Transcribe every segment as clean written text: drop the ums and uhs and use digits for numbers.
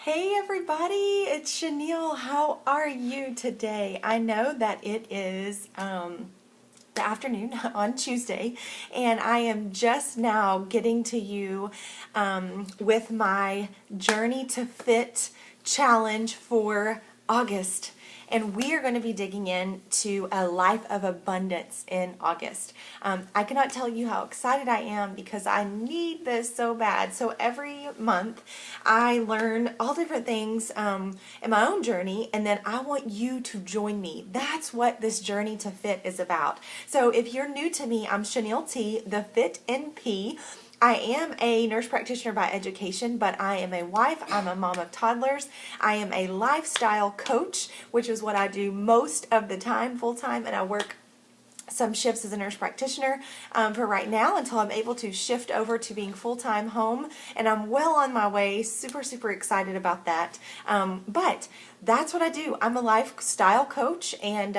Hey everybody, it's Chanel. How are you today? I know that it is the afternoon on Tuesday, and I am just now getting to you with my Journey to Fit challenge for August. And we are going to be digging into a life of abundance in August. I cannot tell you how excited I am because I need this so bad. So every month I learn all different things in my own journey, and then I want you to join me. That's what this Journey to Fit is about. So if you're new to me, I'm Chanel T, the Fit NP. I am a nurse practitioner by education, but I am a wife. I'm a mom of toddlers. I am a lifestyle coach, which is what I do most of the time, full time, and I work some shifts as a nurse practitioner for right now until I'm able to shift over to being full-time home, and I'm well on my way. Super excited about that. But that's what I do. I'm a lifestyle coach, and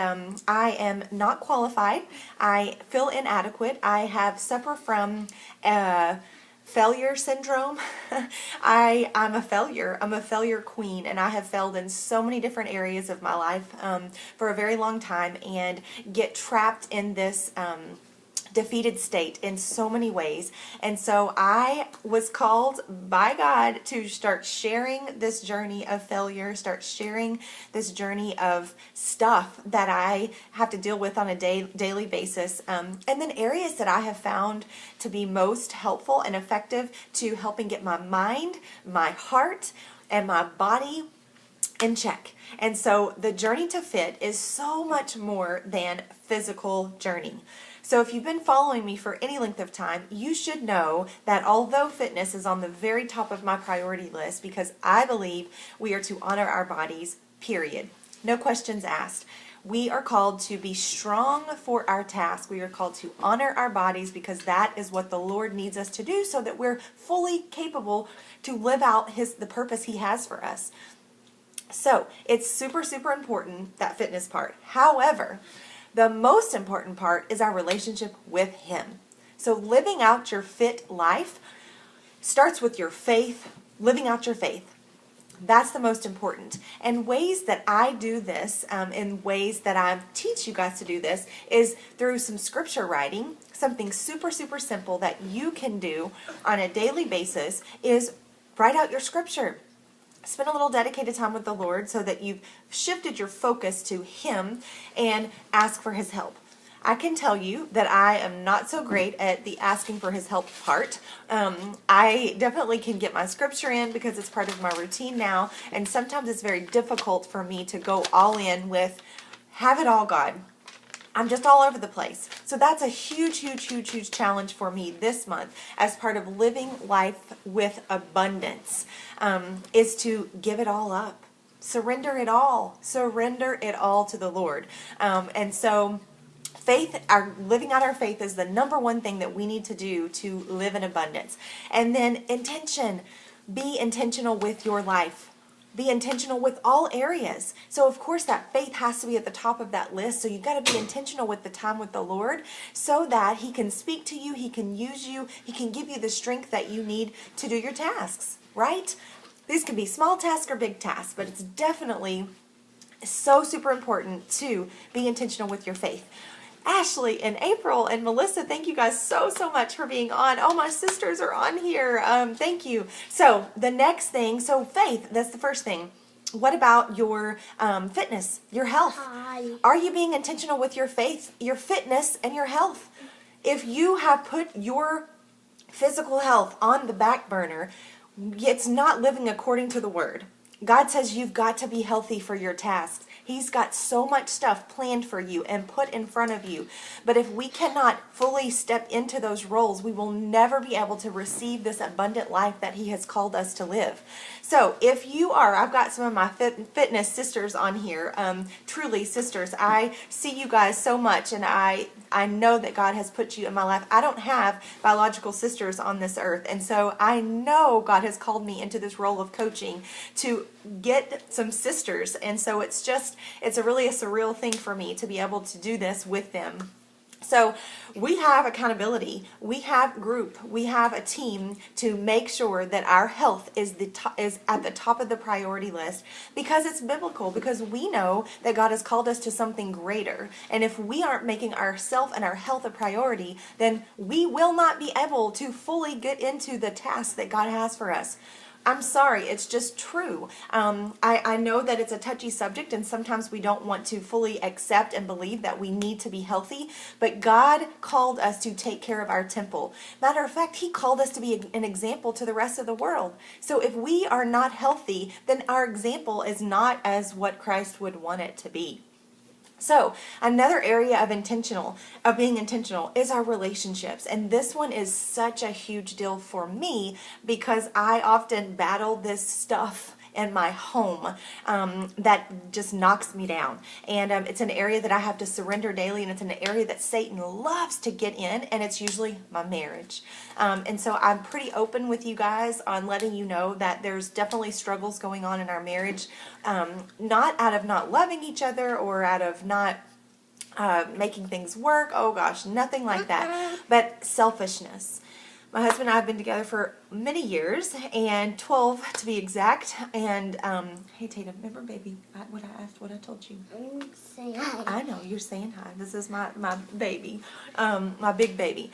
I am not qualified. I feel inadequate. I have suffer from failure syndrome. I'm a failure. I'm a failure queen, and I have failed in so many different areas of my life for a very long time, and get trapped in this defeated state in so many ways. And so I was called by God to start sharing this journey of failure, start sharing this journey of stuff that I have to deal with on a daily basis, and then areas that I have found to be most helpful and effective to helping get my mind, my heart, and my body in check. And so the Journey to Fit is so much more than physical journey. So if you've been following me for any length of time, you should know that although fitness is on the very top of my priority list, because I believe we are to honor our bodies, period. No questions asked. We are called to be strong for our task. We are called to honor our bodies because that is what the Lord needs us to do so that we're fully capable to live out the purpose He has for us. So it's super important, that fitness part. However, the most important part is our relationship with Him. So living out your fit life starts with your faith, living out your faith. That's the most important. And ways that I do this, in ways that I teach you guys to do this, is through some scripture writing. Something super simple that you can do on a daily basis is write out your scripture. Spend a little dedicated time with the Lord so that you've shifted your focus to Him and ask for His help. I can tell you that I am not so great at the asking for His help part. I definitely can get my scripture in because it's part of my routine now, and sometimes it's very difficult for me to go all in with, have it all, God. I'm just all over the place. So that's a huge challenge for me this month as part of living life with abundance, is to give it all up. Surrender it all. Surrender it all to the Lord. And so faith, living out our faith is the number one thing that we need to do to live in abundance. And then intention. Be intentional with your life. Be intentional with all areas. So of course that faith has to be at the top of that list. So you've got to be intentional with the time with the Lord so that He can speak to you, He can use you, He can give you the strength that you need to do your tasks, right? These can be small tasks or big tasks, but it's definitely so super important to be intentional with your faith. Ashley and April and Melissa, thank you guys so much for being on. Oh, my sisters are on here. Thank you. So the next thing, so faith, that's the first thing. What about your fitness, your health? Hi. Are you being intentional with your faith, your fitness, and your health? If you have put your physical health on the back burner, it's not living according to the Word. God says you've got to be healthy for your tasks. He's got so much stuff planned for you and put in front of you. But if we cannot fully step into those roles, we will never be able to receive this abundant life that He has called us to live. So if you are, I've got some of my fitness sisters on here, truly sisters. I see you guys so much, and I know that God has put you in my life. I don't have biological sisters on this earth, and so I know God has called me into this role of coaching to get some sisters, and so it's really a surreal thing for me to be able to do this with them. So we have accountability, we have group, we have a team to make sure that our health is is at the top of the priority list, because it's biblical, because we know that God has called us to something greater. And if we aren't making ourselves and our health a priority, then we will not be able to fully get into the task that God has for us. I'm sorry, it's just true. I know that it's a touchy subject, and sometimes we don't want to fully accept and believe that we need to be healthy, but God called us to take care of our temple. Matter of fact, He called us to be an example to the rest of the world. So if we are not healthy, then our example is not as what Christ would want it to be. So another area of being intentional is our relationships. And this one is such a huge deal for me, because I often battle this stuff in my home that just knocks me down. And it's an area that I have to surrender daily, and it's an area that Satan loves to get in, and it's usually my marriage. And so I'm pretty open with you guys on letting you know that there's definitely struggles going on in our marriage, not out of not loving each other or out of not making things work. Oh gosh, nothing like that. But selfishness. My husband and I have been together for many years, and 12 to be exact. And hey Tatum, remember baby, what I told you? Say hi. I know, you're saying hi. This is my baby, my big baby.